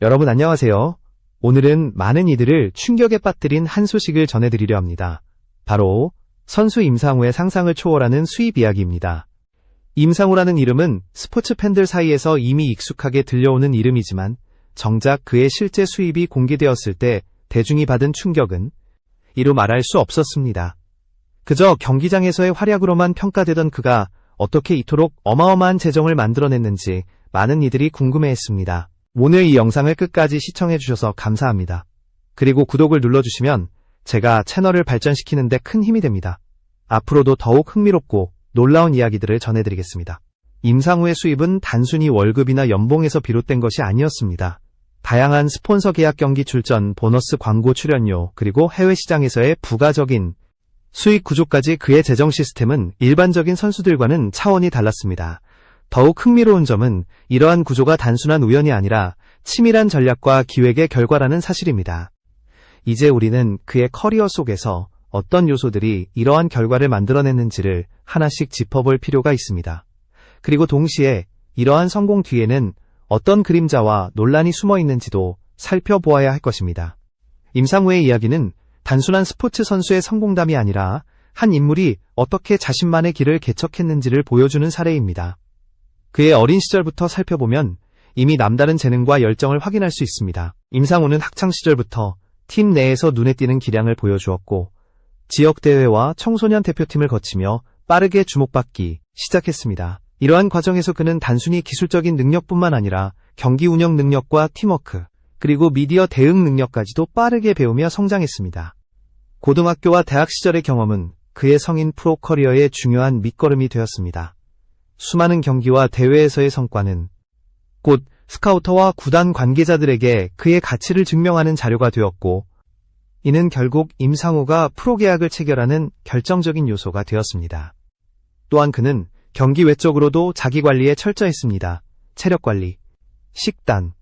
여러분 안녕하세요. 오늘은 많은 이들을 충격에 빠뜨린 한 소식을 전해드리려 합니다. 바로 선수 임상우의 상상을 초월하는 수입 이야기입니다. 임상우라는 이름은 스포츠 팬들 사이에서 이미 익숙하게 들려오는 이름이지만 정작 그의 실제 수입이 공개되었을 때 대중이 받은 충격은 이루 말할 수 없었습니다. 그저 경기장에서의 활약으로만 평가되던 그가 어떻게 이토록 어마어마한 재정을 만들어냈는지 많은 이들이 궁금해했습니다. 오늘 이 영상을 끝까지 시청해주셔서 감사합니다. 그리고 구독을 눌러주시면 제가 채널을 발전시키는 데 큰 힘이 됩니다. 앞으로도 더욱 흥미롭고 놀라운 이야기들을 전해드리겠습니다. 임상우의 수입은 단순히 월급이나 연봉에서 비롯된 것이 아니었습니다. 다양한 스폰서 계약 경기 출전, 보너스 광고 출연료, 그리고 해외 시장에서의 부가적인 수익 구조까지 그의 재정 시스템은 일반적인 선수들과는 차원이 달랐습니다. 더욱 흥미로운 점은 이러한 구조가 단순한 우연이 아니라 치밀한 전략과 기획의 결과라는 사실입니다. 이제 우리는 그의 커리어 속에서 어떤 요소들이 이러한 결과를 만들어냈는지를 하나씩 짚어볼 필요가 있습니다. 그리고 동시에 이러한 성공 뒤에는 어떤 그림자와 논란이 숨어 있는지도 살펴보아야 할 것입니다. 임상우의 이야기는 단순한 스포츠 선수의 성공담이 아니라 한 인물이 어떻게 자신만의 길을 개척했는지를 보여주는 사례입니다. 그의 어린 시절부터 살펴보면 이미 남다른 재능과 열정을 확인할 수 있습니다. 임상우는 학창시절부터 팀 내에서 눈에 띄는 기량을 보여주었고 지역대회와 청소년 대표팀을 거치며 빠르게 주목받기 시작했습니다. 이러한 과정에서 그는 단순히 기술적인 능력뿐만 아니라 경기 운영 능력과 팀워크, 그리고 미디어 대응 능력까지도 빠르게 배우며 성장했습니다. 고등학교와 대학 시절의 경험은 그의 성인 프로 커리어의 중요한 밑거름이 되었습니다. 수많은 경기와 대회에서의 성과는 곧 스카우터와 구단 관계자들에게 그의 가치를 증명하는 자료가 되었고, 이는 결국 임상우가 프로 계약을 체결하는 결정적인 요소가 되었습니다. 또한 그는 경기 외적으로도 자기 관리에 철저했습니다. 체력 관리, 식단,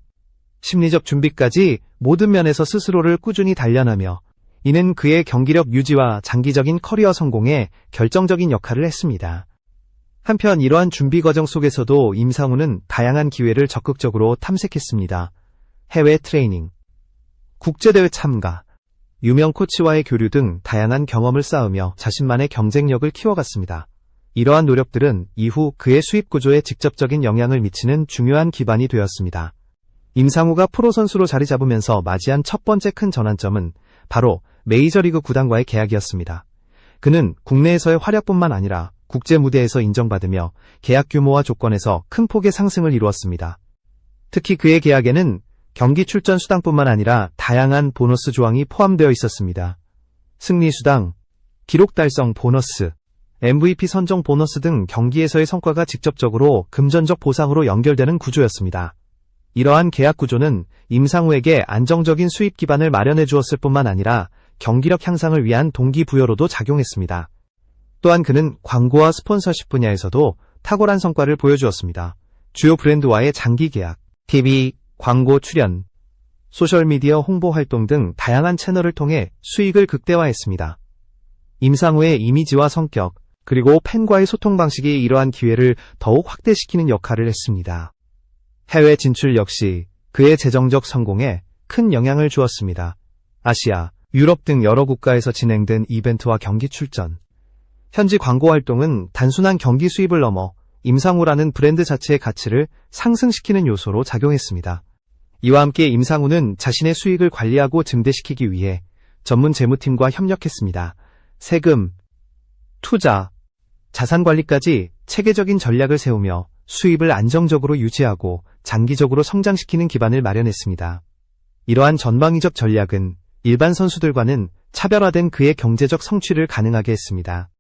심리적 준비까지 모든 면에서 스스로를 꾸준히 단련하며 이는 그의 경기력 유지와 장기적인 커리어 성공에 결정적인 역할을 했습니다. 한편 이러한 준비 과정 속에서도 임상우는 다양한 기회를 적극적으로 탐색했습니다. 해외 트레이닝, 국제대회 참가, 유명 코치와의 교류 등 다양한 경험을 쌓으며 자신만의 경쟁력을 키워갔습니다. 이러한 노력들은 이후 그의 수입 구조에 직접적인 영향을 미치는 중요한 기반이 되었습니다. 임상우가 프로 선수로 자리 잡으면서 맞이한 첫 번째 큰 전환점은 바로 메이저리그 구단과의 계약이었습니다. 그는 국내에서의 활약뿐만 아니라 국제 무대에서 인정받으며 계약 규모와 조건에서 큰 폭의 상승을 이루었습니다. 특히 그의 계약에는 경기 출전 수당뿐만 아니라 다양한 보너스 조항이 포함되어 있었습니다. 승리 수당, 기록 달성 보너스, MVP 선정 보너스 등 경기에서의 성과가 직접적으로 금전적 보상으로 연결되는 구조였습니다. 이러한 계약 구조는 임상우에게 안정적인 수입 기반을 마련해 주었을 뿐만 아니라 경기력 향상을 위한 동기부여로도 작용했습니다. 또한 그는 광고와 스폰서십 분야에서도 탁월한 성과를 보여주었습니다. 주요 브랜드와의 장기 계약, TV, 광고 출연, 소셜미디어 홍보 활동 등 다양한 채널을 통해 수익을 극대화했습니다. 임상우의 이미지와 성격, 그리고 팬과의 소통 방식이 이러한 기회를 더욱 확대시키는 역할을 했습니다. 해외 진출 역시 그의 재정적 성공에 큰 영향을 주었습니다. 아시아, 유럽 등 여러 국가에서 진행된 이벤트와 경기 출전, 현지 광고 활동은 단순한 경기 수입을 넘어 임상우라는 브랜드 자체의 가치를 상승시키는 요소로 작용했습니다. 이와 함께 임상우는 자신의 수익을 관리하고 증대시키기 위해 전문 재무팀과 협력했습니다. 세금, 투자, 자산 관리까지 체계적인 전략을 세우며 수입을 안정적으로 유지하고 장기적으로 성장시키는 기반을 마련했습니다. 이러한 전방위적 전략은 일반 선수들과는 차별화된 그의 경제적 성취를 가능하게 했습니다.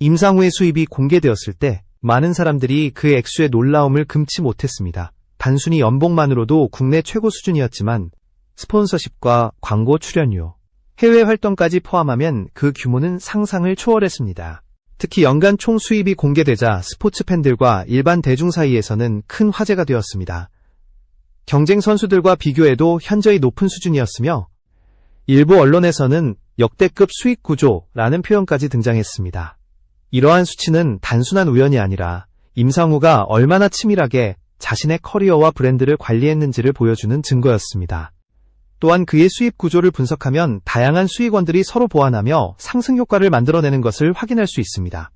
임상우의 수입이 공개되었을 때 많은 사람들이 그 액수의 놀라움을 금치 못했습니다. 단순히 연봉만으로도 국내 최고 수준이었지만 스폰서십과 광고 출연료, 해외 활동까지 포함하면 그 규모는 상상을 초월했습니다. 특히 연간 총 수입이 공개되자 스포츠 팬들과 일반 대중 사이에서는 큰 화제가 되었습니다. 경쟁 선수들과 비교해도 현저히 높은 수준이었으며 일부 언론에서는 역대급 수익 구조라는 표현까지 등장했습니다. 이러한 수치는 단순한 우연이 아니라 임상우가 얼마나 치밀하게 자신의 커리어와 브랜드를 관리했는지를 보여주는 증거였습니다. 또한 그의 수입 구조를 분석하면 다양한 수익원들이 서로 보완하며 상승 효과를 만들어내는 것을 확인할 수 있습니다.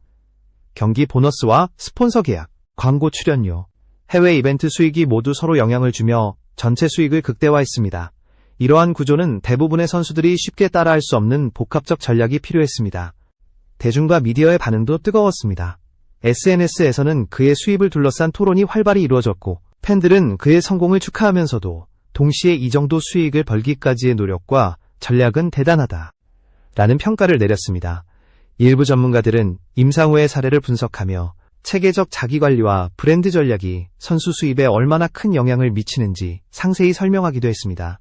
경기 보너스와 스폰서 계약, 광고 출연료, 해외 이벤트 수익이 모두 서로 영향을 주며 전체 수익을 극대화했습니다. 이러한 구조는 대부분의 선수들이 쉽게 따라할 수 없는 복합적 전략이 필요했습니다. 대중과 미디어의 반응도 뜨거웠습니다. SNS에서는 그의 수입을 둘러싼 토론이 활발히 이루어졌고, 팬들은 그의 성공을 축하하면서도 동시에 이 정도 수익을 벌기까지의 노력과 전략은 대단하다 라는 평가를 내렸습니다. 일부 전문가들은 임상우의 사례를 분석하며 체계적 자기관리와 브랜드 전략이 선수 수입에 얼마나 큰 영향을 미치는지 상세히 설명하기도 했습니다.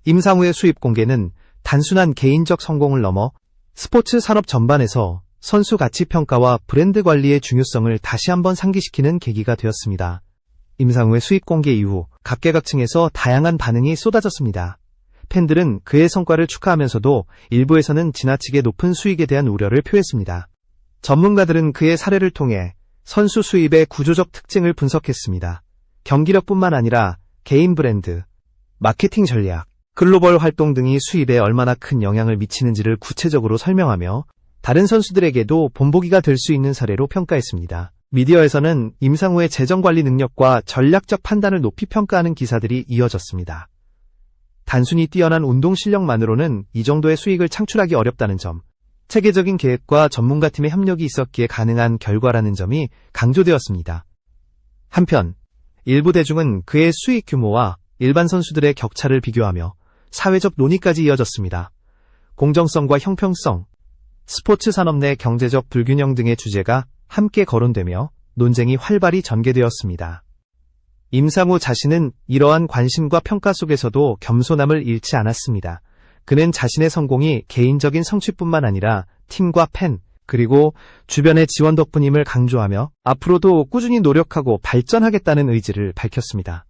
임상우의 수입 공개는 단순한 개인적 성공을 넘어 스포츠 산업 전반에서 선수 가치 평가와 브랜드 관리의 중요성을 다시 한번 상기시키는 계기가 되었습니다. 임상우의 수입 공개 이후 각계각층에서 다양한 반응이 쏟아졌습니다. 팬들은 그의 성과를 축하하면서도 일부에서는 지나치게 높은 수익에 대한 우려를 표했습니다. 전문가들은 그의 사례를 통해 선수 수입의 구조적 특징을 분석했습니다. 경기력뿐만 아니라 개인 브랜드, 마케팅 전략, 글로벌 활동 등이 수입에 얼마나 큰 영향을 미치는지를 구체적으로 설명하며 다른 선수들에게도 본보기가 될 수 있는 사례로 평가했습니다. 미디어에서는 임상우의 재정관리 능력과 전략적 판단을 높이 평가하는 기사들이 이어졌습니다. 단순히 뛰어난 운동 실력만으로는 이 정도의 수익을 창출하기 어렵다는 점, 체계적인 계획과 전문가팀의 협력이 있었기에 가능한 결과라는 점이 강조되었습니다. 한편, 일부 대중은 그의 수익 규모와 일반 선수들의 격차를 비교하며 사회적 논의까지 이어졌습니다. 공정성과 형평성, 스포츠 산업 내 경제적 불균형 등의 주제가 함께 거론되며 논쟁이 활발히 전개되었습니다. 임상우 자신은 이러한 관심과 평가 속에서도 겸손함을 잃지 않았습니다. 그는 자신의 성공이 개인적인 성취뿐만 아니라 팀과 팬, 그리고 주변의 지원 덕분임을 강조하며 앞으로도 꾸준히 노력하고 발전하겠다는 의지를 밝혔습니다.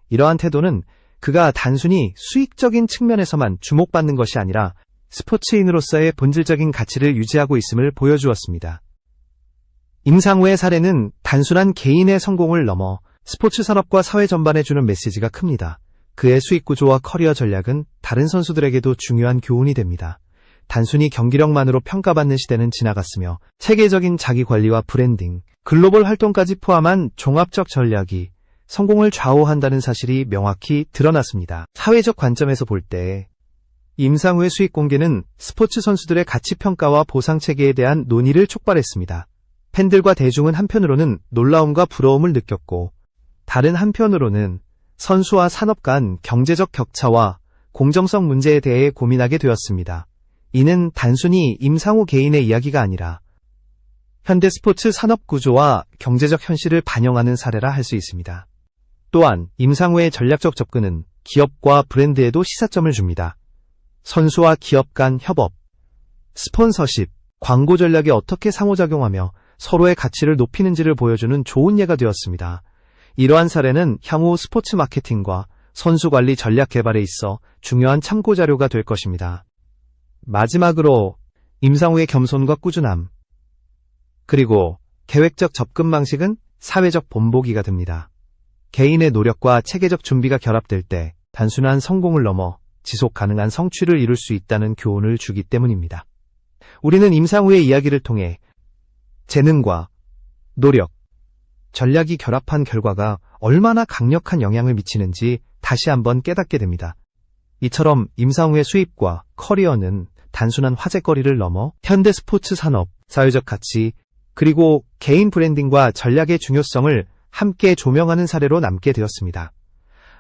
이러한 태도는 그가 단순히 수익적인 측면에서만 주목받는 것이 아니라 스포츠인으로서의 본질적인 가치를 유지하고 있음을 보여주었습니다. 임상우의 사례는 단순한 개인의 성공을 넘어 스포츠 산업과 사회 전반에 주는 메시지가 큽니다. 그의 수익 구조와 커리어 전략은 다른 선수들에게도 중요한 교훈이 됩니다. 단순히 경기력만으로 평가받는 시대는 지나갔으며 체계적인 자기관리와 브랜딩, 글로벌 활동까지 포함한 종합적 전략이 성공을 좌우한다는 사실이 명확히 드러났습니다. 사회적 관점에서 볼 때 임상우의 수익 공개는 스포츠 선수들의 가치 평가와 보상 체계에 대한 논의를 촉발했습니다. 팬들과 대중은 한편으로는 놀라움과 부러움을 느꼈고, 다른 한편으로는 선수와 산업 간 경제적 격차와 공정성 문제에 대해 고민하게 되었습니다. 이는 단순히 임상우 개인의 이야기가 아니라 현대 스포츠 산업 구조와 경제적 현실을 반영하는 사례라 할 수 있습니다. 또한 임상우의 전략적 접근은 기업과 브랜드에도 시사점을 줍니다. 선수와 기업 간 협업, 스폰서십, 광고 전략이 어떻게 상호작용하며 서로의 가치를 높이는지를 보여주는 좋은 예가 되었습니다. 이러한 사례는 향후 스포츠 마케팅과 선수 관리 전략 개발에 있어 중요한 참고 자료가 될 것입니다. 마지막으로 임상우의 겸손과 꾸준함, 그리고 계획적 접근 방식은 사회적 본보기가 됩니다. 개인의 노력과 체계적 준비가 결합될 때 단순한 성공을 넘어 지속 가능한 성취를 이룰 수 있다는 교훈을 주기 때문입니다. 우리는 임상우의 이야기를 통해 재능과 노력, 전략이 결합한 결과가 얼마나 강력한 영향을 미치는지 다시 한번 깨닫게 됩니다. 이처럼 임상우의 수입과 커리어는 단순한 화제거리를 넘어 현대 스포츠 산업, 사회적 가치, 그리고 개인 브랜딩과 전략의 중요성을 함께 조명하는 사례로 남게 되었습니다.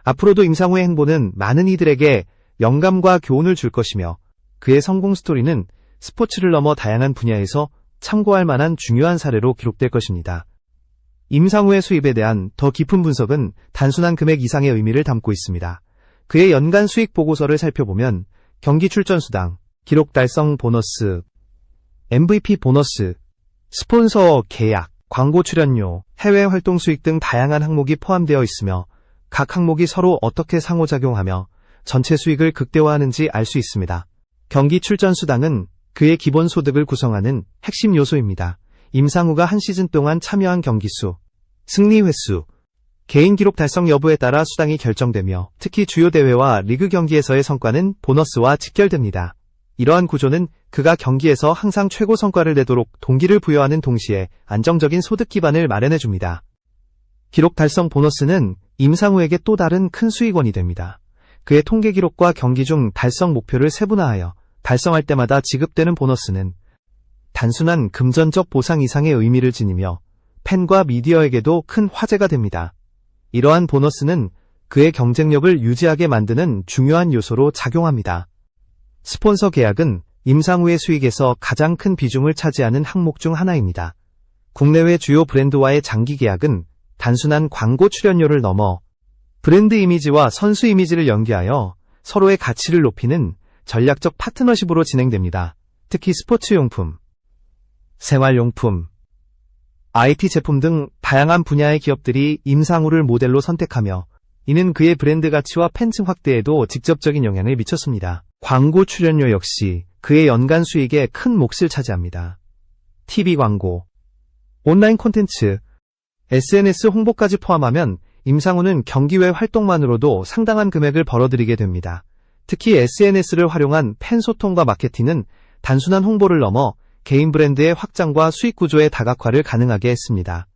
앞으로도 임상우의 행보는 많은 이들에게 영감과 교훈을 줄 것이며 그의 성공 스토리는 스포츠를 넘어 다양한 분야에서 참고할 만한 중요한 사례로 기록될 것입니다. 임상우의 수입에 대한 더 깊은 분석은 단순한 금액 이상의 의미를 담고 있습니다. 그의 연간 수익 보고서를 살펴보면 경기 출전 수당, 기록 달성 보너스, MVP 보너스, 스폰서 계약, 광고 출연료, 해외 활동 수익 등 다양한 항목이 포함되어 있으며 각 항목이 서로 어떻게 상호작용하며 전체 수익을 극대화하는지 알 수 있습니다. 경기 출전 수당은 그의 기본 소득을 구성하는 핵심 요소입니다. 임상우가 한 시즌 동안 참여한 경기 수, 승리 횟수, 개인 기록 달성 여부에 따라 수당이 결정되며 특히 주요 대회와 리그 경기에서의 성과는 보너스와 직결됩니다. 이러한 구조는 그가 경기에서 항상 최고 성과를 내도록 동기를 부여하는 동시에 안정적인 소득 기반을 마련해줍니다. 기록 달성 보너스는 임상우에게 또 다른 큰 수익원이 됩니다. 그의 통계 기록과 경기 중 달성 목표를 세분화하여 달성할 때마다 지급되는 보너스는 단순한 금전적 보상 이상의 의미를 지니며 팬과 미디어에게도 큰 화제가 됩니다. 이러한 보너스는 그의 경쟁력을 유지하게 만드는 중요한 요소로 작용합니다. 스폰서 계약은 임상우의 수익에서 가장 큰 비중을 차지하는 항목 중 하나입니다. 국내외 주요 브랜드와의 장기 계약은 단순한 광고 출연료를 넘어 브랜드 이미지와 선수 이미지를 연계하여 서로의 가치를 높이는 전략적 파트너십으로 진행됩니다. 특히 스포츠용품, 생활용품, IT 제품 등 다양한 분야의 기업들이 임상우를 모델로 선택하며 이는 그의 브랜드 가치와 팬층 확대에도 직접적인 영향을 미쳤습니다. 광고 출연료 역시 그의 연간 수익의 큰 몫을 차지합니다. TV 광고, 온라인 콘텐츠, SNS 홍보까지 포함하면 임상우는 경기 외 활동만으로도 상당한 금액을 벌어들이게 됩니다. 특히 SNS를 활용한 팬 소통과 마케팅은 단순한 홍보를 넘어 개인 브랜드의 확장과 수익 구조의 다각화를 가능하게 했습니다.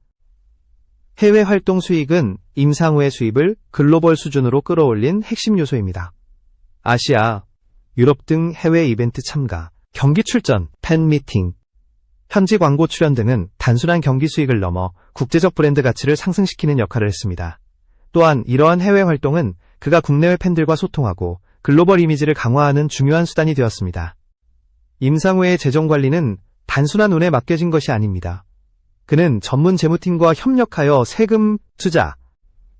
해외 활동 수익은 임상우의 수입을 글로벌 수준으로 끌어올린 핵심 요소입니다. 아시아, 유럽 등 해외 이벤트 참가, 경기 출전, 팬 미팅, 현지 광고 출연 등은 단순한 경기 수익을 넘어 국제적 브랜드 가치를 상승시키는 역할을 했습니다. 또한 이러한 해외 활동은 그가 국내외 팬들과 소통하고 글로벌 이미지를 강화하는 중요한 수단이 되었습니다. 임상우의 재정 관리는 단순한 운에 맡겨진 것이 아닙니다. 그는 전문 재무팀과 협력하여 세금, 투자,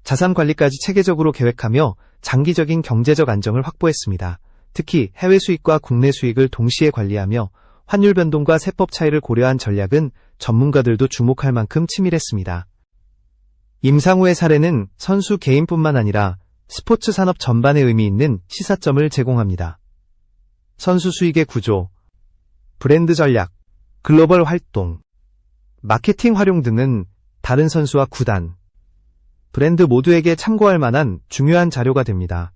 자산 관리까지 체계적으로 계획하며 장기적인 경제적 안정을 확보했습니다. 특히 해외 수익과 국내 수익을 동시에 관리하며 환율 변동과 세법 차이를 고려한 전략은 전문가들도 주목할 만큼 치밀했습니다. 임상우의 사례는 선수 개인뿐만 아니라 스포츠 산업 전반에 의미 있는 시사점을 제공합니다. 선수 수익의 구조, 브랜드 전략, 글로벌 활동, 마케팅 활용 등은 다른 선수와 구단, 브랜드 모두에게 참고할 만한 중요한 자료가 됩니다.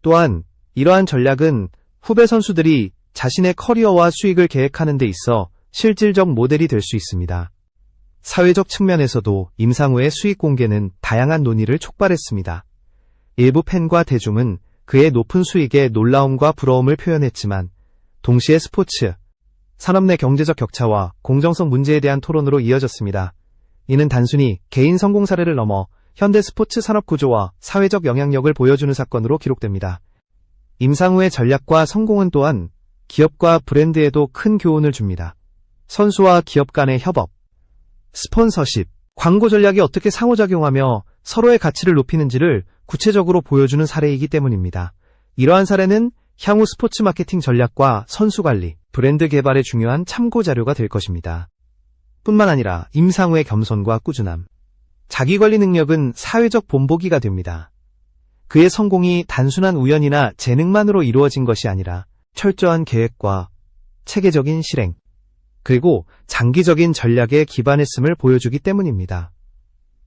또한 이러한 전략은 후배 선수들이 자신의 커리어와 수익을 계획하는 데 있어 실질적 모델이 될 수 있습니다. 사회적 측면에서도 임상우의 수익 공개는 다양한 논의를 촉발했습니다. 일부 팬과 대중은 그의 높은 수익에 놀라움과 부러움을 표현했지만 동시에 스포츠, 산업 내 경제적 격차와 공정성 문제에 대한 토론으로 이어졌습니다. 이는 단순히 개인 성공 사례를 넘어 현대 스포츠 산업 구조와 사회적 영향력을 보여주는 사건으로 기록됩니다. 임상우의 전략과 성공은 또한 기업과 브랜드에도 큰 교훈을 줍니다. 선수와 기업 간의 협업, 스폰서십, 광고 전략이 어떻게 상호작용하며 서로의 가치를 높이는지를 구체적으로 보여주는 사례이기 때문입니다. 이러한 사례는 향후 스포츠 마케팅 전략과 선수 관리, 브랜드 개발에 중요한 참고 자료가 될 것입니다. 뿐만 아니라 임상우의 겸손과 꾸준함, 자기관리 능력은 사회적 본보기가 됩니다. 그의 성공이 단순한 우연이나 재능만으로 이루어진 것이 아니라 철저한 계획과 체계적인 실행, 그리고 장기적인 전략에 기반했음을 보여주기 때문입니다.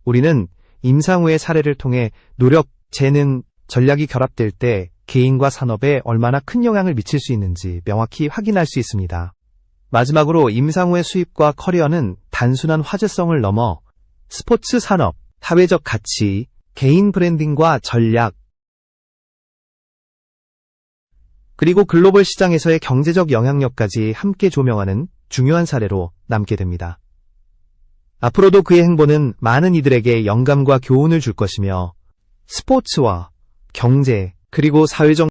우리는 임상우의 사례를 통해 노력, 재능, 전략이 결합될 때 개인과 산업에 얼마나 큰 영향을 미칠 수 있는지 명확히 확인할 수 있습니다. 마지막으로 임상우의 수입과 커리어는 단순한 화제성을 넘어 스포츠 산업, 사회적 가치, 개인 브랜딩과 전략, 그리고 글로벌 시장에서의 경제적 영향력까지 함께 조명하는 중요한 사례로 남게 됩니다. 앞으로도 그의 행보는 많은 이들에게 영감과 교훈을 줄 것이며 스포츠와 경제, 그리고 사회적